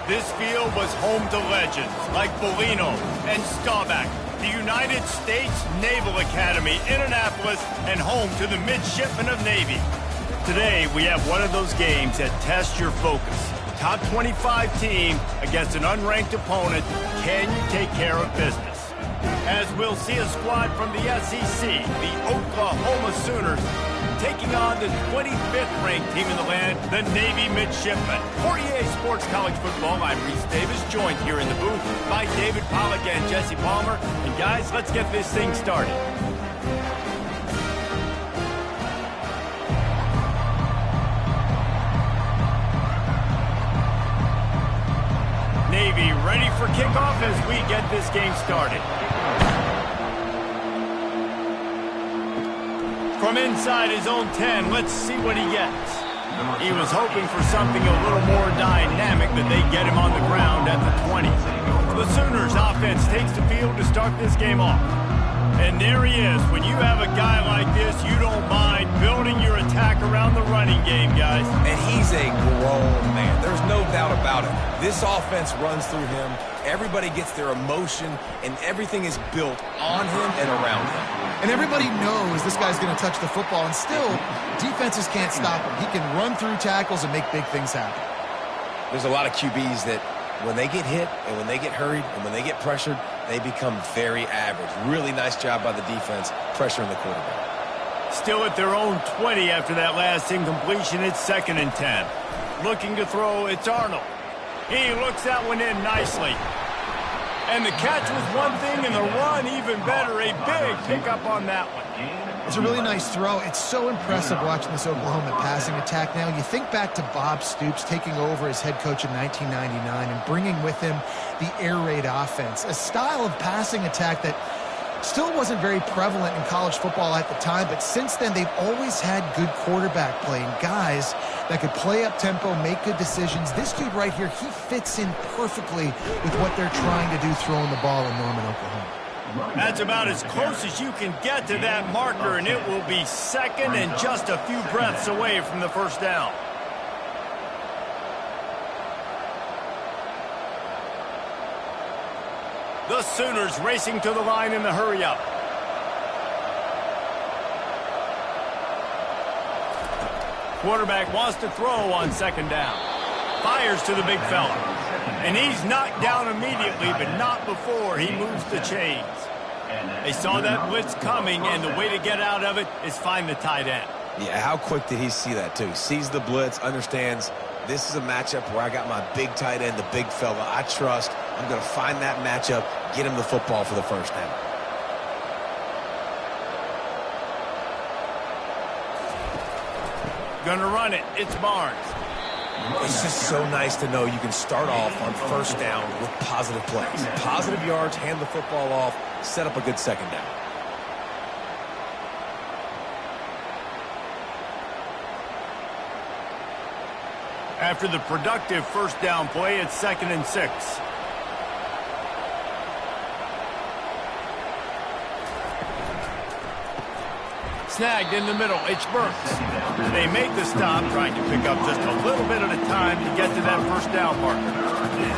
This field was home to legends like Bellino and Staubach, the United States Naval Academy in Annapolis, and home to the Midshipmen of Navy. Today, we have one of those games that tests your focus. Top 25 team against an unranked opponent. Can you take care of business? As we'll see a squad from the SEC, the Oklahoma Sooners, taking on the 25th ranked team in the land, the Navy Midshipmen. For EA Sports College Football, I'm Reese Davis, joined here in the booth by David Pollack and Jesse Palmer. And guys, let's get this thing started. Navy ready for kickoff as we get this game started. From inside his own 10, let's see what he gets. He was hoping for something a little more dynamic, that they get him on the ground at the 20. The Sooners offense takes the field to start this game off. And there he is. When you have a guy like this, you don't mind building your attack around the running game, guys. And he's a grown man. There's no doubt about it. This offense runs through him. Everybody gets their emotion, and everything is built on him and around him. And everybody knows this guy's going to touch the football, and still, defenses can't stop him. He can run through tackles and make big things happen. There's a lot of QBs that when they get hit and when they get hurried and when they get pressured, they become very average. Really nice job by the defense pressuring the quarterback. Still at their own 20 after that last incompletion. It's 2nd and 10. Looking to throw, it's Arnold. He looks that one in nicely. And the catch was one thing, and the run even better. A big pickup on that one. It's a really nice throw. It's so impressive watching this Oklahoma passing attack now. You think back to Bob Stoops taking over as head coach in 1999 and bringing with him the air raid offense, a style of passing attack that still wasn't very prevalent in college football at the time, but since then they've always had good quarterback play and guys that could play up tempo, make good decisions. This dude right here, he fits in perfectly with what they're trying to do throwing the ball in Norman, Oklahoma. That's about as close as you can get to that marker, and it will be 2nd and just a few breaths away from the first down. The Sooners racing to the line in the hurry-up. Quarterback wants to throw on 2nd down. Fires to the big fella. And he's knocked down immediately, but not before he moves the chains. They saw that blitz coming, and the way to get out of it is find the tight end. Yeah, how quick did he see that, too? Sees the blitz, understands this is a matchup where I got my big tight end, the big fella I trust. I'm going to find that matchup, get him the football for the first down. Gonna run it. It's Barnes. It's just so nice to know you can start off on first down with positive plays. Positive yards, hand the football off, set up a good 2nd down. After the productive first down play, it's 2nd and 6. Snagged in the middle, it's Burks. They make the stop, trying to pick up just a little bit at a time to get to that first down marker.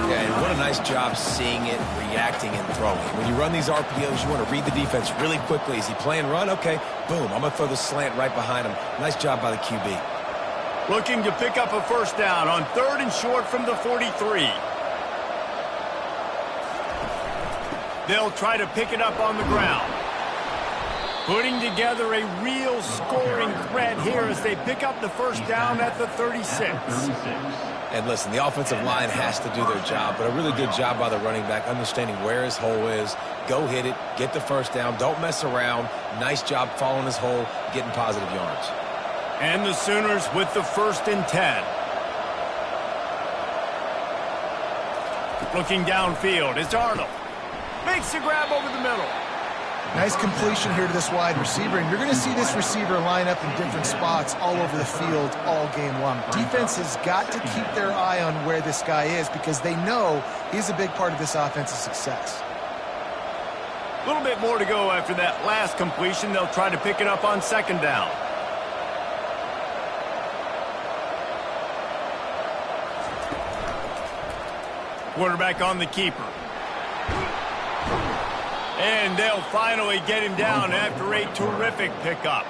Yeah, and what a nice job seeing it, reacting, and throwing. When you run these RPOs, you want to read the defense really quickly. Is he playing run? Okay, boom, I'm going to throw the slant right behind him. Nice job by the QB. Looking to pick up a first down on 3rd and short from the 43. They'll try to pick it up on the ground. Putting together a real scoring threat here as they pick up the first down at the 36. And listen, the offensive line has to do their job, but a really good job by the running back, understanding where his hole is. Go hit it, get the first down, don't mess around. Nice job following his hole, getting positive yards. And the Sooners with the 1st and 10. Looking downfield, it's Arnold. Makes a grab over the middle. Nice completion here to this wide receiver, and you're going to see this receiver line up in different spots all over the field all game long. Defense has got to keep their eye on where this guy is because they know he's a big part of this offense's success. A little bit more to go after that last completion. They'll try to pick it up on 2nd down. Quarterback on the keeper. And they'll finally get him down after a terrific pickup.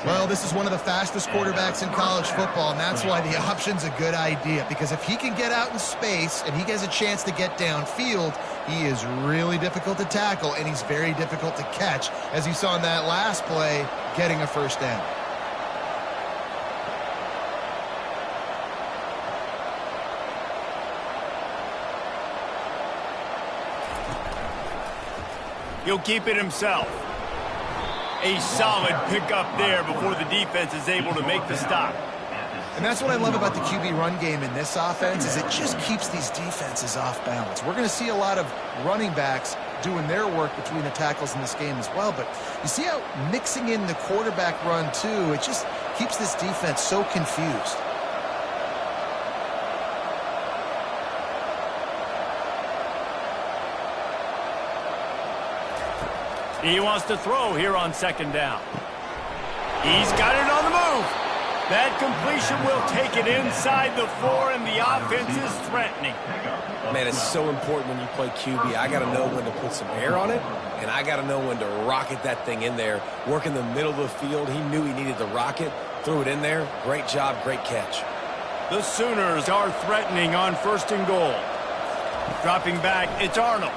Well, this is one of the fastest quarterbacks in college football, and that's why the option's a good idea. Because if he can get out in space and he has a chance to get downfield, he is really difficult to tackle, and he's very difficult to catch, as you saw in that last play, getting a first down. He'll keep it himself. A solid pickup there before the defense is able to make the stop. And that's what I love about the QB run game in this offense, is it just keeps these defenses off balance. We're going to see a lot of running backs doing their work between the tackles in this game as well. But you see how mixing in the quarterback run, too, it just keeps this defense so confused. He wants to throw here on second down. He's got it on the move. That completion will take it inside the 4, and the offense is threatening. Man, it's so important when you play QB. I got to know when to put some air on it, and I got to know when to rocket that thing in there. Work in the middle of the field. He knew he needed the rocket. Threw it in there. Great job, great catch. The Sooners are threatening on 1st and goal. Dropping back, it's Arnold.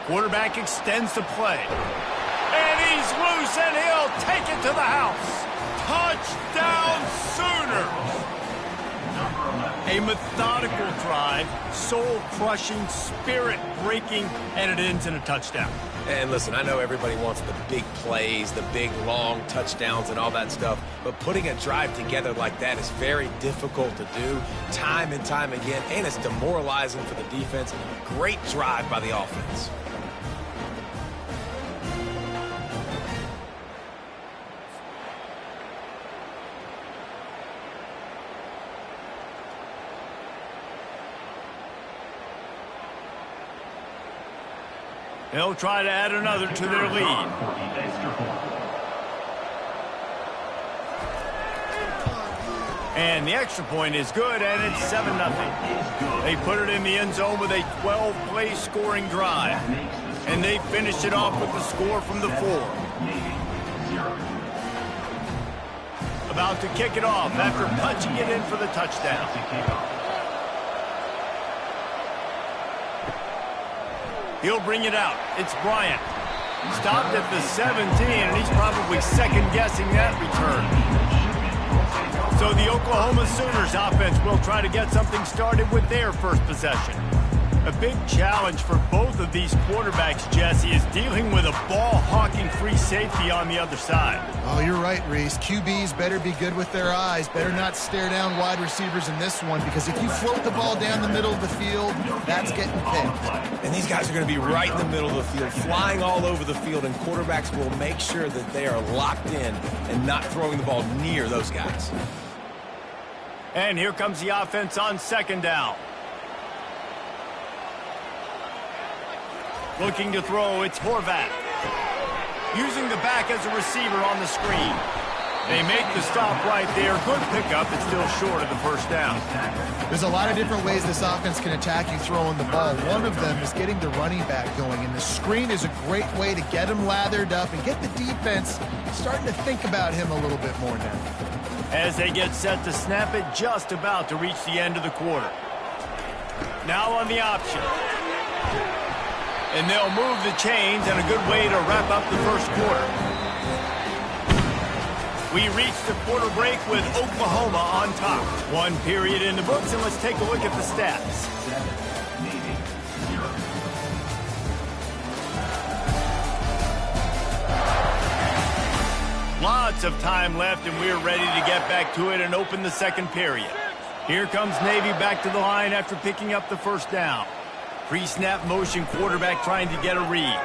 Quarterback extends the play. And he's loose, and he'll take it to the house. Touchdown, Sooners! A methodical drive, soul-crushing, spirit-breaking, and it ends in a touchdown. And listen, I know everybody wants the big plays, the big, long touchdowns and all that stuff, but putting a drive together like that is very difficult to do time and time again, and it's demoralizing for the defense. Great drive by the offense. They'll try to add another to their lead. And the extra point is good, and it's 7-0. They put it in the end zone with a 12-play scoring drive. And they finished it off with the score from the 4. About to kick it off after punching it in for the touchdown. He'll bring it out. It's Bryant. Stopped at the 17, and he's probably second-guessing that return. So the Oklahoma Sooners offense will try to get something started with their first possession. A big challenge for both of these quarterbacks, Jesse, is dealing with a ball-hawking free safety on the other side. Oh, you're right, Reese. QBs better be good with their eyes. Better not stare down wide receivers in this one, because if you float the ball down the middle of the field, that's getting picked. And these guys are going to be right in the middle of the field, flying all over the field, and quarterbacks will make sure that they are locked in and not throwing the ball near those guys. And here comes the offense on second down. Looking to throw, it's Horvath. Using the back as a receiver on the screen. They make the stop right there. Good pickup. It's still short of the first down. There's a lot of different ways this offense can attack you throwing the ball. One of them is getting the running back going, and the screen is a great way to get him lathered up and get the defense starting to think about him a little bit more now. As they get set to snap it, just about to reach the end of the quarter. Now on the option. And they'll move the chains, and a good way to wrap up the first quarter. We reach the quarter break with Oklahoma on top. One period in the books, and let's take a look at the stats. Lots of time left, and we're ready to get back to it and open the second period. Here comes Navy back to the line after picking up the first down. Pre-snap motion, quarterback trying to get a read.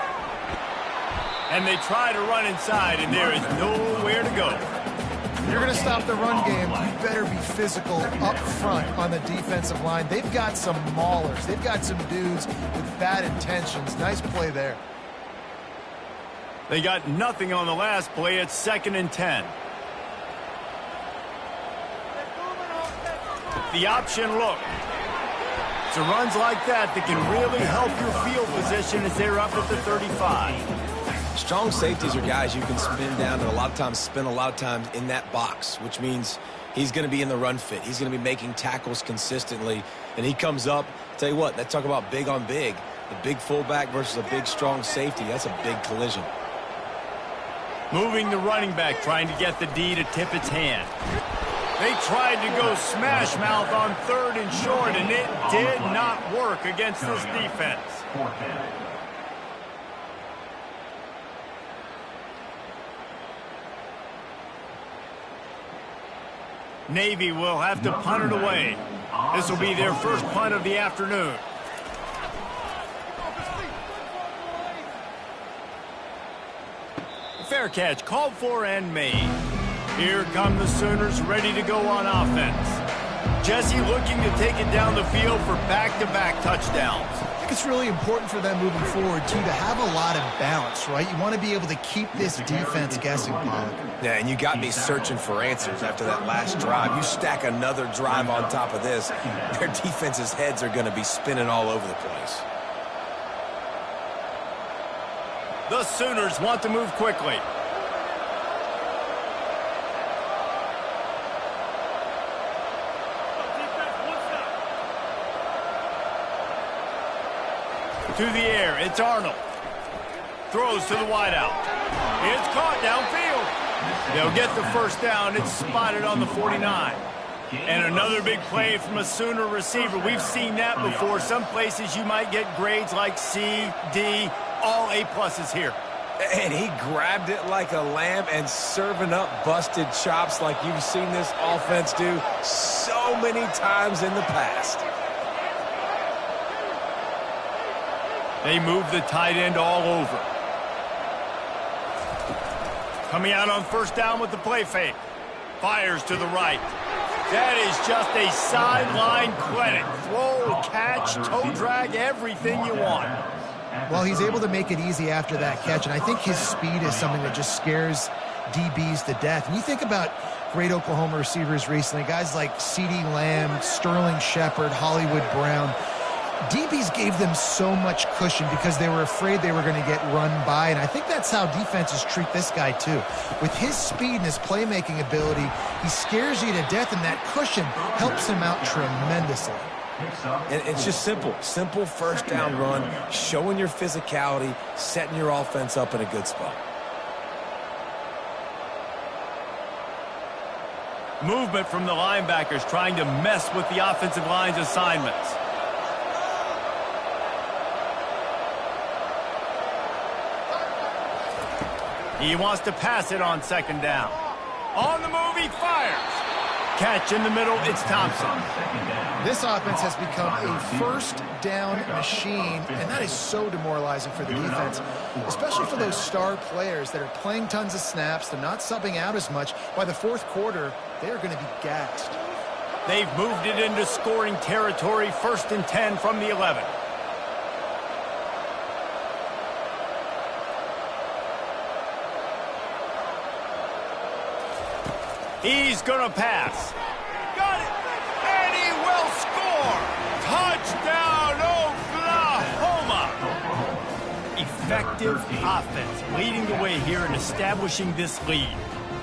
And they try to run inside, and there is nowhere to go. If you're going to stop the run game, you better be physical up front on the defensive line. They've got some maulers. They've got some dudes with bad intentions. Nice play there. They got nothing on the last play. It's 2nd and 10. the option look. So runs like that can really help your field position as they're up at the 35. Strong safeties are guys you can spin down and a lot of times spend a lot of time in that box, which means he's going to be in the run fit. He's going to be making tackles consistently, and he comes up. Tell you what, let's talk about big on big. The big fullback versus a big, strong safety, that's a big collision. Moving the running back, trying to get the D to tip its hand. They tried to go smash mouth on 3rd and short, and it did not work against this defense. Navy will have to punt it away. This will be their first punt of the afternoon. Fair catch, called for and made. Here come the Sooners ready to go on offense. Jesse looking to take it down the field for back-to-back touchdowns. I think it's really important for them moving forward, too, to have a lot of balance, right? You want to be able to keep this defense guessing, Pollock. Yeah, and you got me searching for answers after that last drive. You stack another drive on top of this, their defense's heads are going to be spinning all over the place. The Sooners want to move quickly. To the air, it's Arnold. Throws to the wideout. It's caught downfield. They'll get the first down. It's spotted on the 49. And another big play from a Sooner receiver. We've seen that before. Some places you might get grades like C, D, all A-pluses here. And he grabbed it like a lamb and serving up busted chops like you've seen this offense do so many times in the past. They move the tight end all over. Coming out on first down with the play fake. Fires to the right. That is just a sideline clinic. Throw, catch, toe drag, everything you want. Well, he's able to make it easy after that catch, and I think his speed is something that just scares DBs to death. And you think about great Oklahoma receivers recently, guys like CeeDee Lamb, Sterling Shepard, Hollywood Brown. DBs gave them so much cushion because they were afraid they were going to get run by, and I think that's how defenses treat this guy too. With his speed and his playmaking ability, he scares you to death, and that cushion helps him out tremendously. And it's just simple first down run, showing your physicality, setting your offense up in a good spot. Movement from the linebackers trying to mess with the offensive line's assignments. He wants to pass it on second down. On the move, he fires. Catch in the middle, it's Thompson. This offense has become a first down machine, and that is so demoralizing for the defense, especially for those star players that are playing tons of snaps. They're not subbing out as much. By the fourth quarter, they are going to be gassed. They've moved it into scoring territory, 1st and 10 from the 11. He's going to pass. Got it. And he will score. Touchdown, Oklahoma. Effective offense leading the way here and establishing this lead.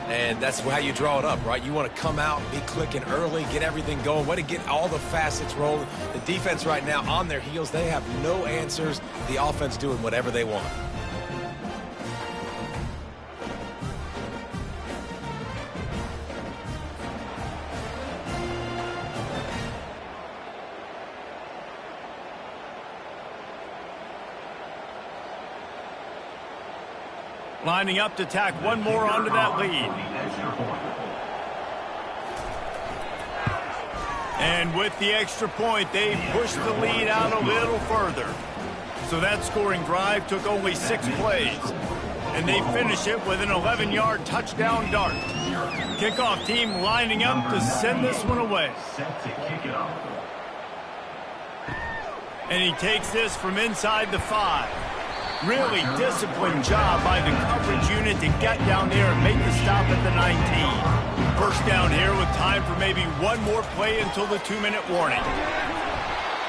And that's how you draw it up, right? You want to come out, be clicking early, get everything going, way to get all the facets rolling. The defense right now on their heels, they have no answers. The offense doing whatever they want. Lining up to tack one more onto that lead. And with the extra point, they pushed the lead out a little further. So that scoring drive took only 6 plays. And they finish it with an 11-yard touchdown dart. Kickoff team lining up to send this one away. And he takes this from inside the 5. Really disciplined job by the coverage unit to get down there and make the stop at the 19. First down here with time for maybe one more play until the 2-minute warning.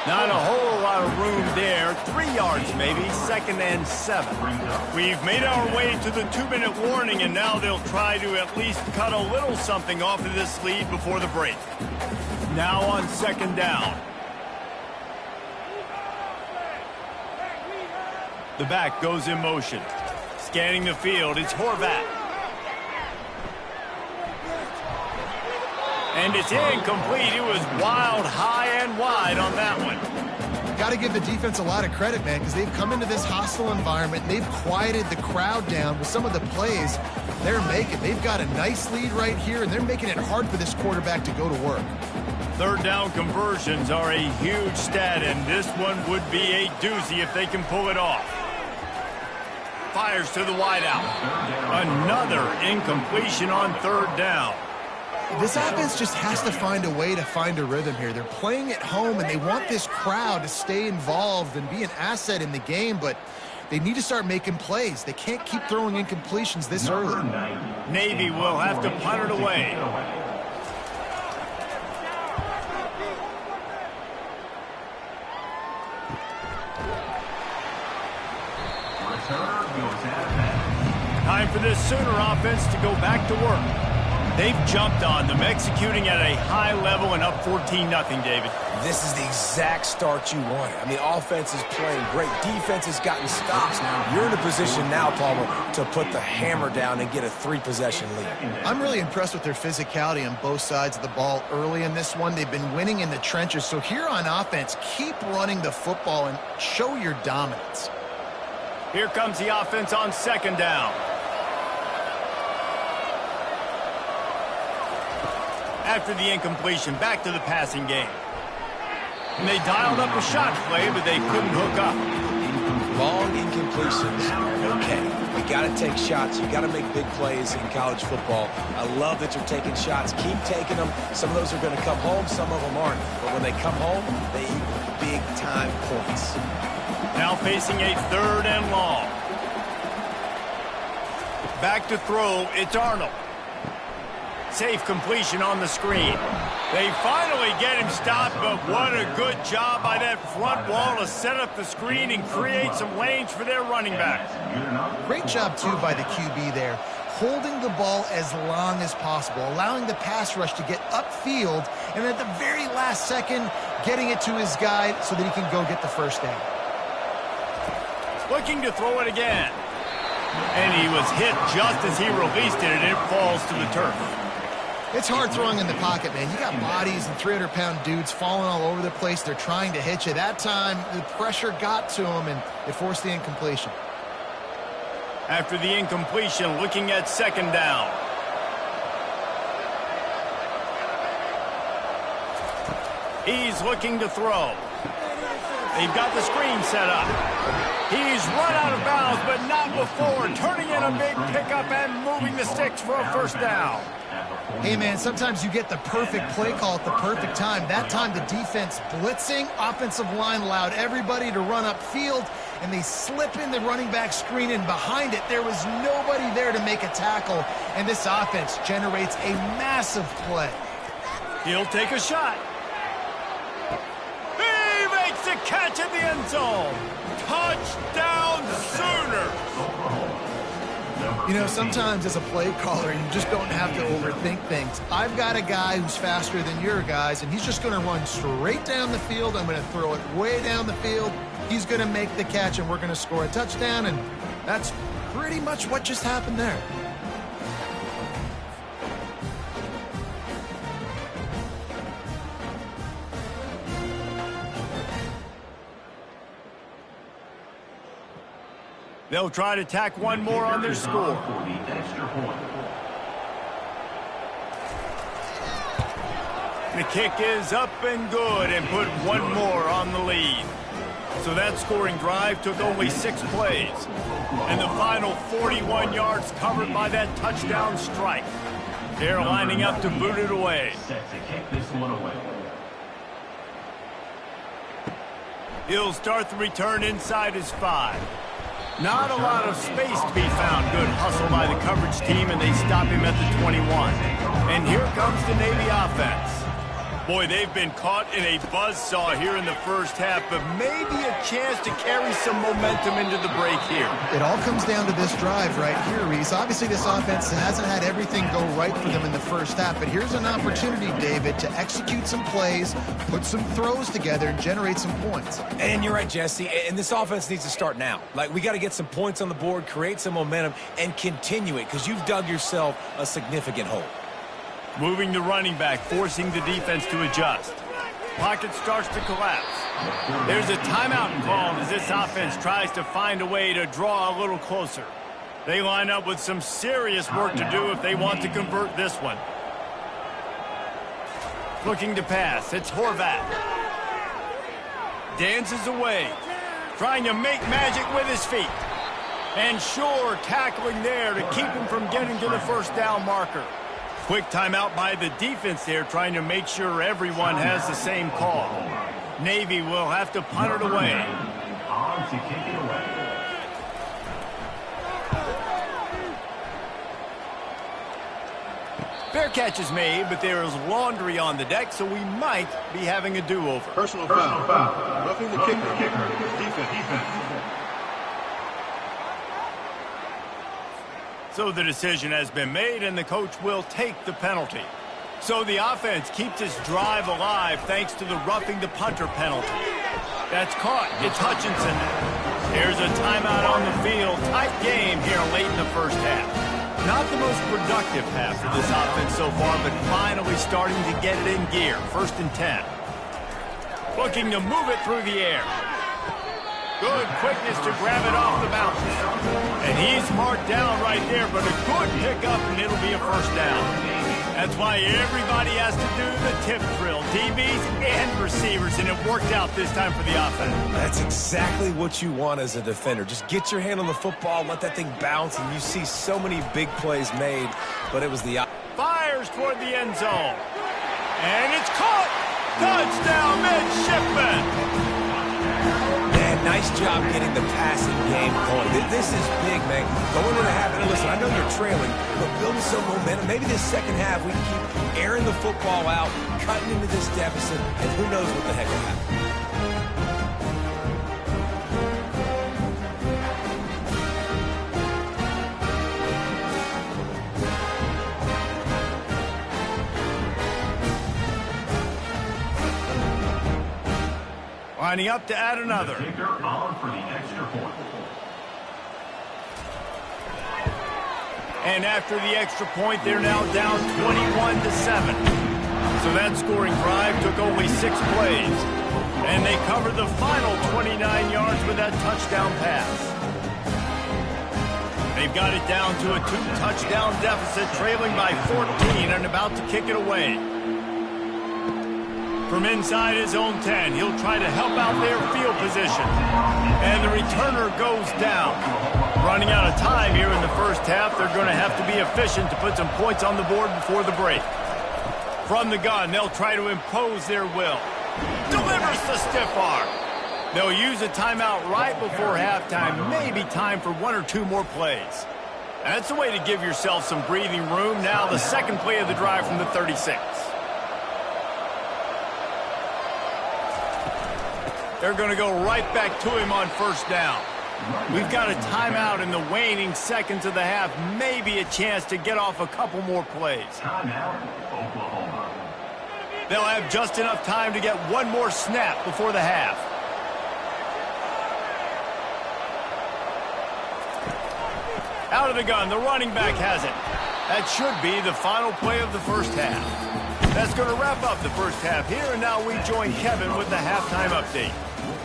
Not a whole lot of room there. 3 yards maybe, 2nd and 7. We've made our way to the 2-minute warning, and now they'll try to at least cut a little something off of this lead before the break. Now on 2nd down. The back goes in motion. Scanning the field, it's Horvat. And it's incomplete. It was wild, high, and wide on that one. Got to give the defense a lot of credit, man, because they've come into this hostile environment. They've quieted the crowd down with some of the plays they're making. They've got a nice lead right here, and they're making it hard for this quarterback to go to work. 3rd down conversions are a huge stat, and this one would be a doozy if they can pull it off. Fires to the wideout. Another incompletion on 3rd down. This offense just has to find a way to find a rhythm here. They're playing at home, and they want this crowd to stay involved and be an asset in the game, but they need to start making plays. They can't keep throwing incompletions this early. Navy will have to punt it away. Time for this Sooner offense to go back to work. They've jumped on them, executing at a high level and up 14-0, David. This is the exact start you wanted. I mean, offense is playing great. Defense has gotten stops. You're in a position now, Palmer, to put the hammer down and get a 3-possession lead. I'm really impressed with their physicality on both sides of the ball early in this one. They've been winning in the trenches. So here on offense, keep running the football and show your dominance. Here comes the offense on 2nd down. After the incompletion, back to the passing game. And they dialed up a shot play, but they couldn't hook up. Long incompletions, okay. You got to take shots. You got to make big plays in college football. I love that you're taking shots. Keep taking them. Some of those are going to come home. Some of them aren't. But when they come home, they equal big-time points. Now facing a 3rd and long. Back to throw, it's Arnold. Safe completion on the screen. They finally get him stopped, but what a good job by that front wall to set up the screen and create some lanes for their running back. Great job, too, by the QB there, holding the ball as long as possible, allowing the pass rush to get upfield, and at the very last second, getting it to his guy so that he can go get the 1st down. Looking to throw it again. And he was hit just as he released it, and it falls to the turf. It's hard throwing in the pocket, man. You got bodies and 300-pound dudes falling all over the place. They're trying to hit you. That time, the pressure got to him, and it forced the incompletion. After the incompletion, looking at 2nd down. He's looking to throw. They've got the screen set up. He's run out of bounds, but not before. Turning in a big pickup and moving the sticks for a 1st down. Hey, man, sometimes you get the perfect play call at the perfect time. That time, the defense blitzing, offensive line allowed everybody to run upfield, and they slip in the running back screen, and behind it, there was nobody there to make a tackle, and this offense generates a massive play. He'll take a shot. He makes the catch in the end zone. Touchdown, Sooners. You know, sometimes as a play caller, you just don't have to overthink things. I've got a guy who's faster than your guys, and he's just going to run straight down the field. I'm going to throw it way down the field. He's going to make the catch, and we're going to score a touchdown, and that's pretty much what just happened there. They'll try to tack one more on their score. The kick is up and good and put one more on the lead. So that scoring drive took only 6 plays. And the final 41 yards covered by that touchdown strike. They're lining up to boot it away. He'll start the return inside his 5. Not a lot of space to be found. Good hustle by the coverage team, and they stop him at the 21. And here comes the Navy offense. Boy, they've been caught in a buzzsaw here in the first half, but maybe a chance to carry some momentum into the break here. It all comes down to this drive right here, Reese. Obviously, this offense hasn't had everything go right for them in the first half, but here's an opportunity, David, to execute some plays, put some throws together, and generate some points. And you're right, Jesse, and this offense needs to start now. Like, we got to get some points on the board, create some momentum, and continue it, because you've dug yourself a significant hole. Moving the running back, forcing the defense to adjust. Pocket starts to collapse. There's a timeout called as this offense tries to find a way to draw a little closer. They line up with some serious work to do if they want to convert this one. Looking to pass, it's Horvath. Dances away, trying to make magic with his feet. And sure, tackling there to keep him from getting to the first down marker. Quick timeout by the defense there, trying to make sure everyone has the same call. Navy will have to punt it away. Fair catch is made, but there is laundry on the deck, so we might be having a do-over. Personal foul. Roughing the kicker. Defense. So the decision has been made, and the coach will take the penalty. So the offense keeps its drive alive thanks to the roughing the punter penalty. That's caught. It's Hutchinson. Here's a timeout on the field. Tight game here late in the first half. Not the most productive half for this offense so far, but finally starting to get it in gear. 1st and 10. Looking to move it through the air. Good quickness to grab it off the bounce. And he's marked down right there, but a good pickup, and it'll be a first down. That's why everybody has to do the tip drill, DBs and receivers, and it worked out this time for the offense. That's exactly what you want as a defender. Just get your hand on the football, let that thing bounce, and you see so many big plays made, but it was the... Fires toward the end zone. And it's caught! Touchdown, midshipman! Nice job getting the passing game going. This is big, man. Going into the half, and listen, I know you're trailing, but building some momentum. Maybe this second half we can keep airing the football out, cutting into this deficit, and who knows what the heck will happen. Lining up to add another. And after the extra point, they're now down 21-7. So that scoring drive took only 6 plays. And they covered the final 29 yards with that touchdown pass. They've got it down to a 2-touchdown deficit, trailing by 14 and about to kick it away. From inside his own 10, he'll try to help out their field position. And the returner goes down. Running out of time here in the first half, they're going to have to be efficient to put some points on the board before the break. From the gun, they'll try to impose their will. Delivers the stiff arm. They'll use a timeout right before halftime, maybe time for 1 or 2 more plays. That's the way to give yourself some breathing room. Now the second play of the drive from the 36. They're going to go right back to him on first down. We've got a timeout in the waning seconds of the half. Maybe a chance to get off a couple more plays. They'll have just enough time to get one more snap before the half. Out of the gun, the running back has it. That should be the final play of the first half. That's going to wrap up the first half here, and now we join Kevin with the halftime update.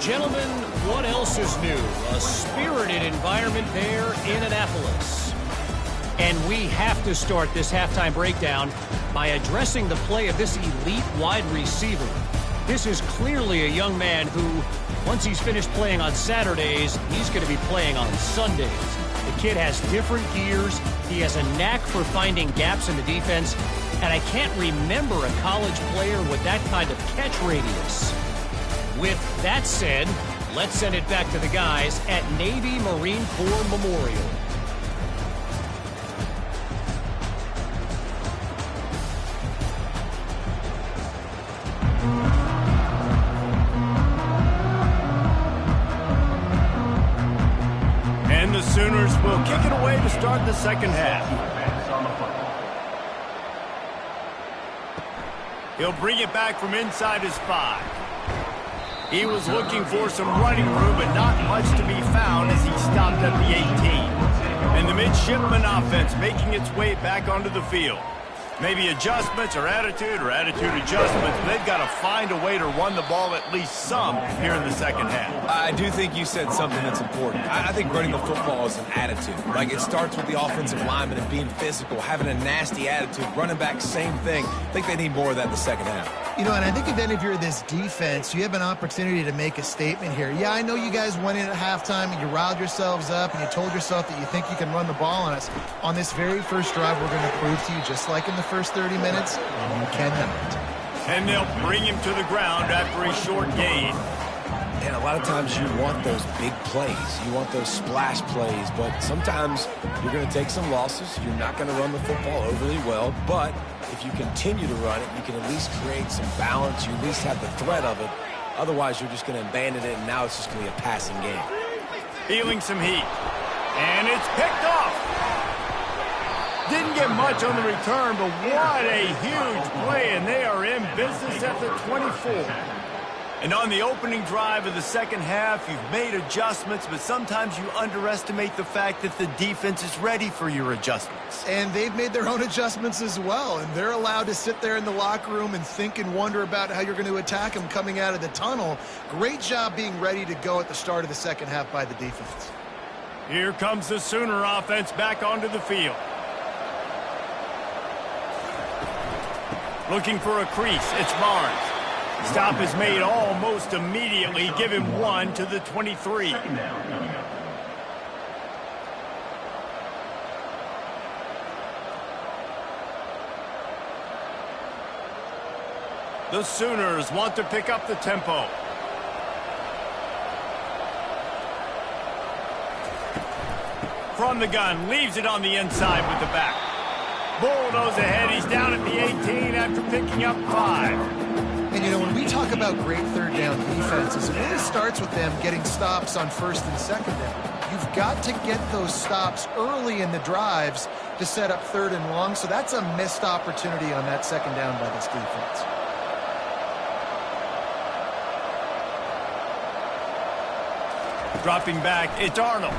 Gentlemen, what else is new? A spirited environment there in Annapolis. And we have to start this halftime breakdown by addressing the play of this elite wide receiver. This is clearly a young man who, once he's finished playing on Saturdays, he's going to be playing on Sundays. The kid has different gears. He has a knack for finding gaps in the defense. And I can't remember a college player with that kind of catch radius. With that said, Let's send it back to the guys at Navy Marine Corps Memorial. And the Sooners will kick it away to start the second half. He'll bring it back from inside his 5. He was looking for some running room, but not much to be found as he stopped at the 18. And the midshipman offense making its way back onto the field. Maybe adjustments or attitude adjustments, but they've got to find a way to run the ball at least some here in the second half. I do think you said something that's important. I think running the football is an attitude. Like, it starts with the offensive lineman and being physical, having a nasty attitude. Running back, same thing. I think they need more of that in the second half. You know, and I think if any of you are this defense, you have an opportunity to make a statement here. Yeah, I know you guys went in at halftime and you riled yourselves up and you told yourself that you think you can run the ball on us. On this very first drive, we're going to prove to you, just like in the first 30 minutes, you cannot. And they'll bring him to the ground after a short gain. And a lot of times you want those big plays. You want those splash plays, but sometimes you're going to take some losses. You're not going to run the football overly well, but if you continue to run it, you can at least create some balance. You at least have the threat of it. Otherwise, you're just going to abandon it, and now it's just going to be a passing game. Feeling some heat. And it's picked off. Didn't get much on the return, but what a huge play, and they are in business at the 24. And on the opening drive of the second half, you've made adjustments, but sometimes you underestimate the fact that the defense is ready for your adjustments. And they've made their own adjustments as well, and they're allowed to sit there in the locker room and think and wonder about how you're going to attack them coming out of the tunnel. Great job being ready to go at the start of the second half by the defense. Here comes the Sooner offense back onto the field. Looking for a crease, it's Barnes. Stop is made almost immediately. Give him 1 to the 23. The Sooners want to pick up the tempo. From the gun, leaves it on the inside with the back. Bulldoze ahead, he's down at the 18 after picking up 5. And, you know, when we talk about great third down defenses, it really starts with them getting stops on first and second down. You've got to get those stops early in the drives to set up third and long, so that's a missed opportunity on that second down by this defense. Dropping back, it's Arnold.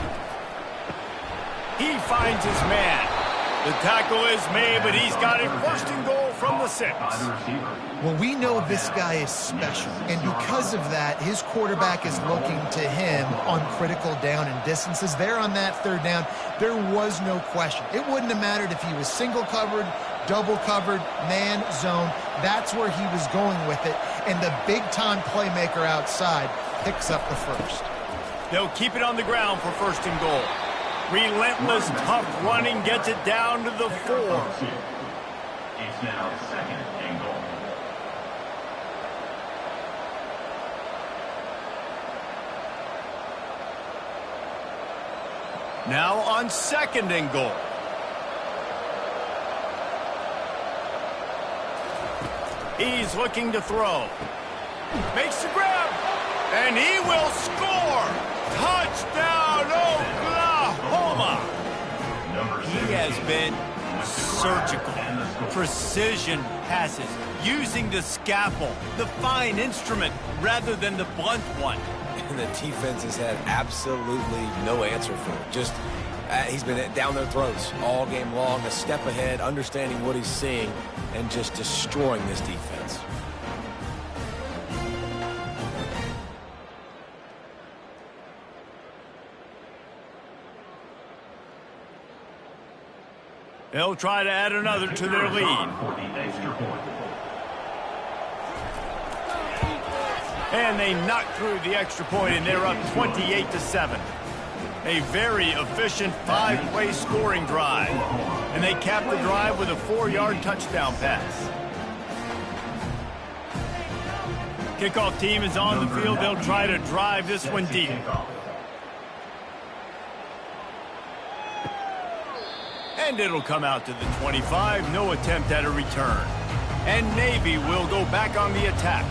He finds his man. The tackle is made, but he's got it first and goal from the 6. Well, we know this guy is special, and because of that, his quarterback is looking to him on critical down and distances. There on that third down, there was no question. It wouldn't have mattered if he was single covered, double covered, man, zone. That's where he was going with it, and the big-time playmaker outside picks up the first. They'll keep it on the ground for first and goal. Relentless, tough running gets it down to the 4. It's now second and goal. Now on second and goal. He's looking to throw. Makes the grab. And he will score. Touchdown, Oklahoma. He has been surgical. Precision passes. Using the scalpel, the fine instrument, rather than the blunt one. And the defense has had absolutely no answer for it. Just, he's been down their throats all game long, a step ahead, understanding what he's seeing, and just destroying this defense. They'll try to add another to their lead. And they knock through the extra point, and they're up 28-7. A very efficient 5-play scoring drive. And they cap the drive with a 4-yard touchdown pass. Kickoff team is on the field. They'll try to drive this one deep. And it'll come out to the 25. No attempt at a return. And Navy will go back on the attack.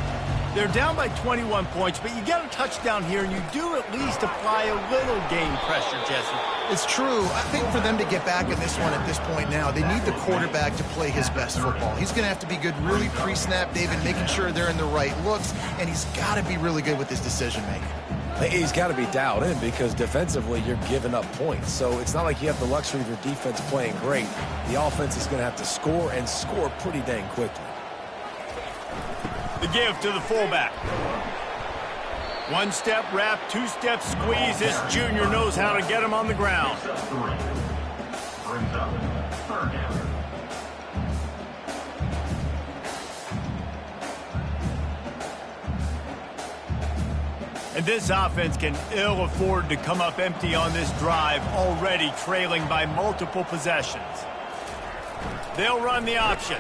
They're down by 21 points, but you get a touchdown here, and you do at least apply a little game pressure, Jesse. It's true. I think for them to get back in this one at this point now, they need the quarterback to play his best football. He's going to have to be good really pre-snap, David, making sure they're in the right looks, and he's got to be really good with his decision-making. He's got to be dialed in because defensively you're giving up points. So it's not like you have the luxury of your defense playing great. The offense is going to have to score and score pretty dang quickly. The give to the fullback. One-step wrap, two-step squeeze. This junior knows how to get him on the ground. Brings up third down. And this offense can ill afford to come up empty on this drive, already trailing by multiple possessions. They'll run the option.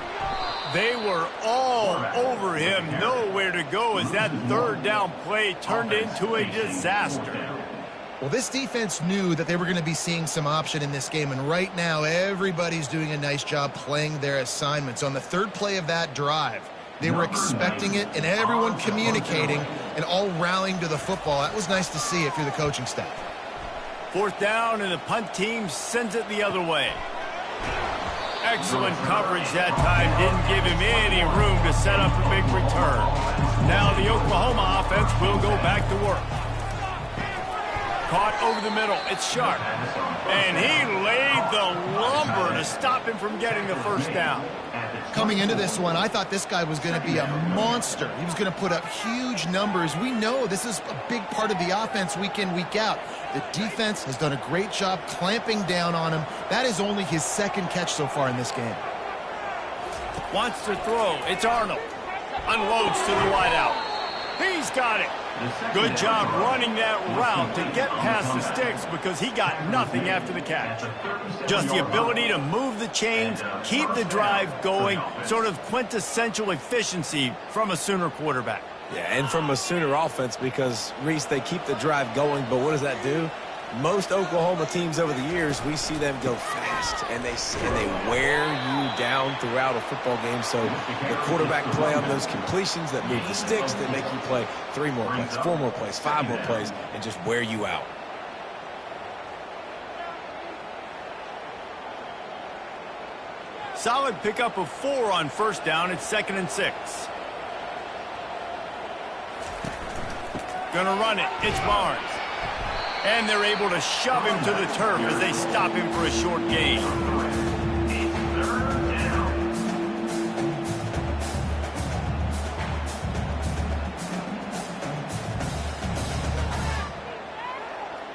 They were all over him, nowhere to go as that third down play turned into a disaster. Well, this defense knew that they were going to be seeing some option in this game, and right now everybody's doing a nice job playing their assignments. On the third play of that drive, they were expecting it, and everyone communicating and all rallying to the football. That was nice to see if you're the coaching staff. Fourth down, and the punt team sends it the other way. Excellent coverage that time. Didn't give him any room to set up a big return. Now the Oklahoma offense will go back to work. Caught over the middle. It's Sharp. And he laid the lumber to stop him from getting the first down. Coming into this one, I thought this guy was going to be a monster. He was going to put up huge numbers. We know this is a big part of the offense week in, week out. The defense has done a great job clamping down on him. That is only his second catch so far in this game. Wants to throw. It's Arnold. Unloads to the wideout. He's got it. Good job running that route to get past the sticks because he got nothing after the catch. Just the ability to move the chains, keep the drive going, sort of quintessential efficiency from a Sooner quarterback. Yeah, and from a Sooner offense because, Reese, they keep the drive going, but what does that do? Most Oklahoma teams over the years, we see them go fast, and they wear you down throughout a football game. So the quarterback play on those completions that move the sticks, that make you play 3 more plays, 4 more plays, 5 more plays, and just wear you out. Solid pickup of 4 on first down. It's 2nd and 6. Gonna run it. It's Barnes. And they're able to shove him to the turf as they stop him for a short gain.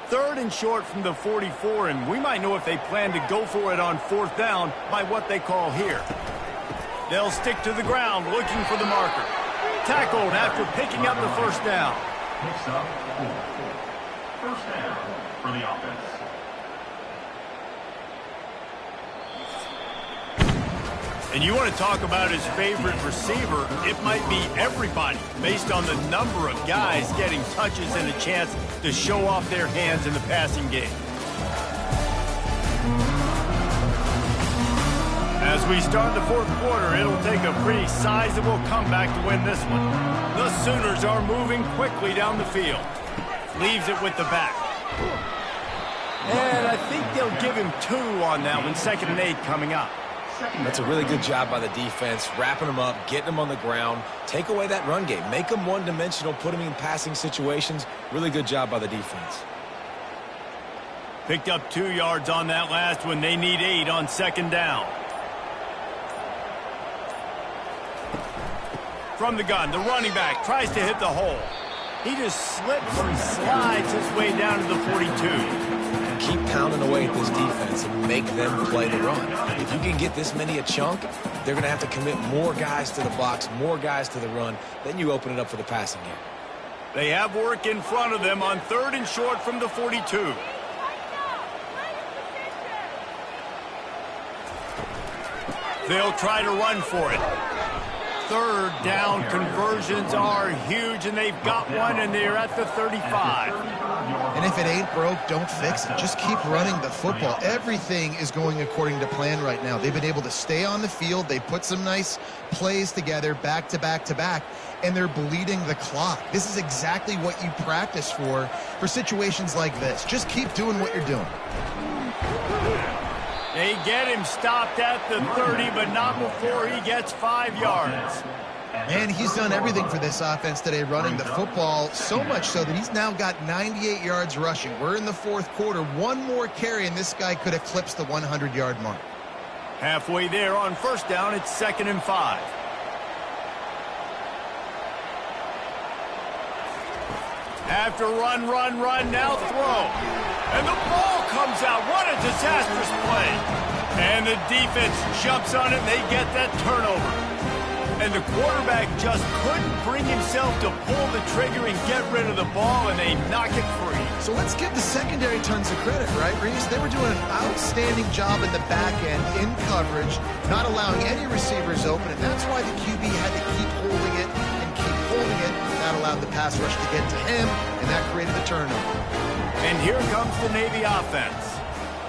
Third and short from the 44, and we might know if they plan to go for it on 4th down by what they call here. They'll stick to the ground looking for the marker. Tackled after picking up the first down. Picks up 4. First down for the offense. And you want to talk about his favorite receiver, it might be everybody based on the number of guys getting touches and a chance to show off their hands in the passing game. As we start the 4th quarter, it'll take a pretty sizable comeback to win this one. The Sooners are moving quickly down the field. Leaves it with the back. And I think they'll give him 2 on that one. 2nd and 8 coming up. That's a really good job by the defense, wrapping them up, getting them on the ground, take away that run game, make them one-dimensional, put them in passing situations. Really good job by the defense. Picked up 2 yards on that last one. They need 8 on 2nd down. From the gun, the running back tries to hit the hole. He just slips and slides his way down to the 42. Keep pounding away at this defense and make them play the run. If you can get this many a chunk, they're going to have to commit more guys to the box, more guys to the run. Then you open it up for the passing game. They have work in front of them on 3rd and short from the 42. They'll try to run for it. Third down conversions are huge, and they've got one, and they're at the 35. And if it ain't broke, don't fix it. Just keep running the football. Everything is going according to plan right now. They've been able to stay on the field. They put some nice plays together back to back to back, and they're bleeding the clock. This is exactly what you practice for situations like this. Just keep doing what you're doing. They get him stopped at the 30, but not before he gets 5 yards. And he's done everything for this offense today, running the football, so much so that he's now got 98 yards rushing. We're in the fourth quarter. One more carry, and this guy could eclipse the 100-yard mark. Halfway there on first down, it's 2nd and 5. After run, now throw. And the ball comes out. What a disastrous play. And the defense jumps on it, and they get that turnover. And the quarterback just couldn't bring himself to pull the trigger and get rid of the ball, and they knock it free. So let's give the secondary tons of credit, right, Reese? They were doing an outstanding job in the back end, in coverage, not allowing any receivers open, and that's why the QB had to keep holding it and keep holding it. That allowed the pass rush to get to him, and that created the turnover. And here comes the Navy offense.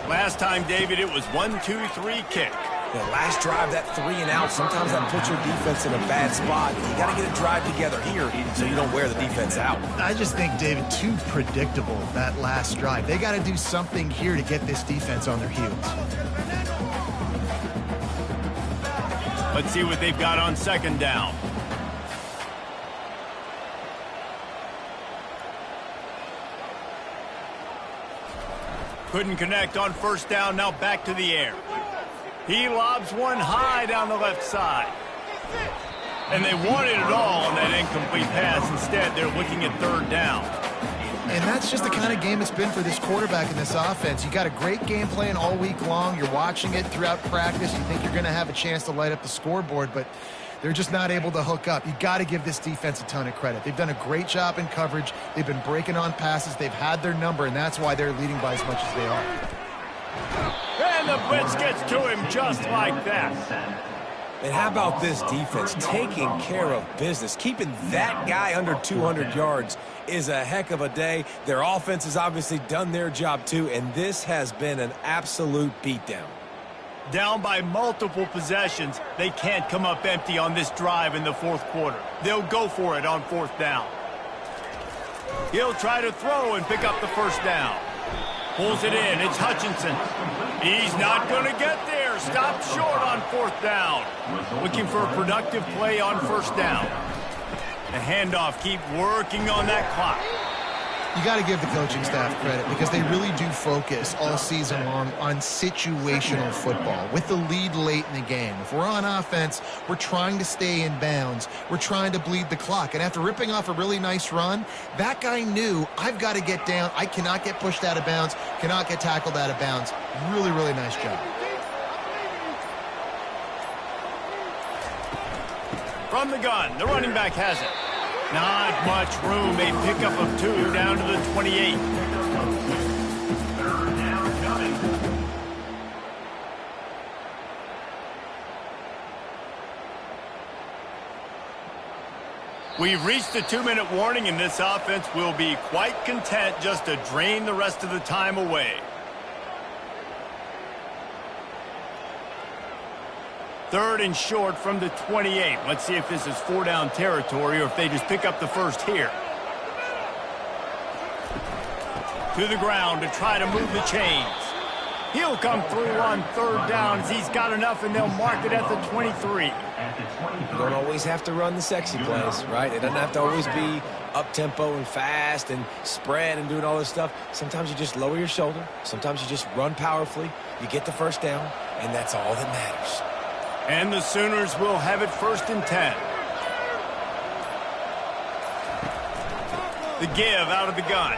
Last time, David, it was 1-2-3 kick. The last drive, that 3 and out, sometimes that puts your defense in a bad spot. You got to get a drive together here so you don't wear the defense out. I just think, David, too predictable, that last drive. They got to do something here to get this defense on their heels. Let's see what they've got on 2nd down. Couldn't connect on first down, now back to the air. He lobs one high down the left side. And they wanted it all on that incomplete pass. Instead, they're looking at 3rd down. And that's just the kind of game it's been for this quarterback in this offense. You got a great game plan all week long. You're watching it throughout practice. You think you're going to have a chance to light up the scoreboard, but they're just not able to hook up. You got to give this defense a ton of credit. They've done a great job in coverage. They've been breaking on passes. They've had their number, and that's why they're leading by as much as they are. And the blitz gets to him just like that. And how about this defense taking care of business? Keeping that guy under 200 yards is a heck of a day. Their offense has obviously done their job too, and this has been an absolute beatdown. Down by multiple possessions, they can't come up empty on this drive in the fourth quarter. They'll go for it on 4th down. He'll try to throw and pick up the first down. Pulls it in. It's Hutchinson. He's not going to get there. Stopped short on 4th down. Looking for a productive play on 1st down. The handoff, keep working on that clock. You got to give the coaching staff credit because they really do focus all season long on situational football with the lead late in the game. If we're on offense, we're trying to stay in bounds. We're trying to bleed the clock. And after ripping off a really nice run, that guy knew, I've got to get down. I cannot get pushed out of bounds, cannot get tackled out of bounds. Really, really nice job. From the gun, the running back has it. Not much room. A pickup of 2 down to the 28. We've reached the 2-minute warning, and this offense will be quite content just to drain the rest of the time away. 3rd and short from the 28. Let's see if this is 4-down territory or if they just pick up the first here. To the ground to try to move the chains. He'll come through on 3rd down as he's got enough, and they'll mark it at the 23. You don't always have to run the sexy plays, right? It doesn't have to always be up-tempo and fast and spread and doing all this stuff. Sometimes you just lower your shoulder. Sometimes you just run powerfully. You get the first down, and that's all that matters. And the Sooners will have it 1st and 10. The give out of the gun.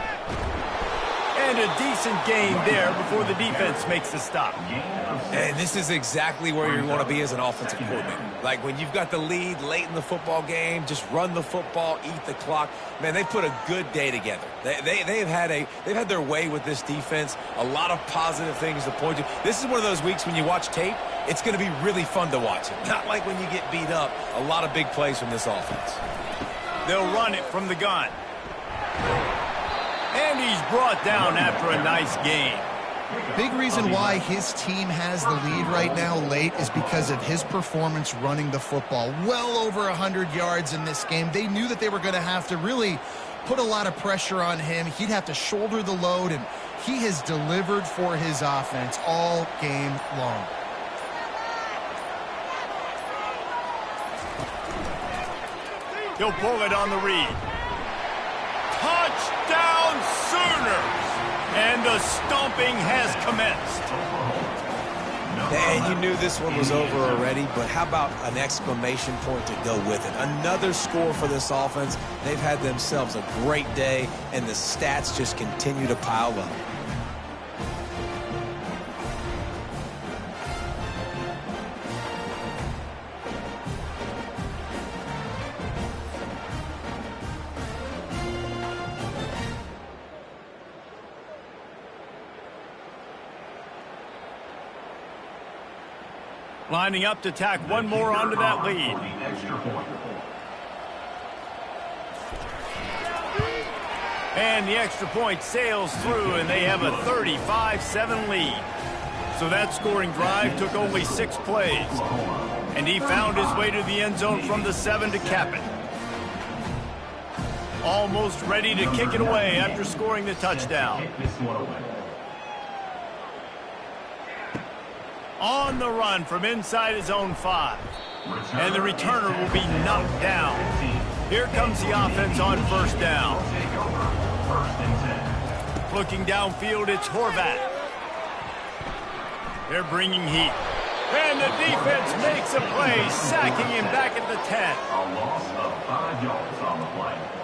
And a decent gain there before the defense makes the stop. And this is exactly where you want to be as an offensive coordinator. Like when you've got the lead late in the football game, just run the football, eat the clock. Man, they put a good day together. They've had their way with this defense. A lot of positive things to point to. This is one of those weeks when you watch tape, It's going to be really fun to watch it. Not like when you get beat up. A lot of big plays from this offense. They'll run it from the gun. And he's brought down after a nice game. Big reason why his team has the lead right now late is because of his performance running the football. Well over 100 yards in this game. They knew that they were going to have to really put a lot of pressure on him. He'd have to shoulder the load, and he has delivered for his offense all game long. He'll pull it on the read. Touchdown Sooners! And the stomping has commenced. And you knew this one was over already, but how about an exclamation point to go with it? Another score for this offense. They've had themselves a great day, and the stats just continue to pile up. Lining up to tack one more onto that lead. And the extra point sails through, and they have a 35-7 lead. So that scoring drive took only 6 plays. And he found his way to the end zone from the 7 to cap it. Almost ready to kick it away after scoring the touchdown. On the run from inside his own 5. And the returner will be knocked down. Here comes the offense on first down. Looking downfield, it's Horvat. They're bringing heat. And the defense makes a play, sacking him back at the 10. A loss of 5 yards on the play.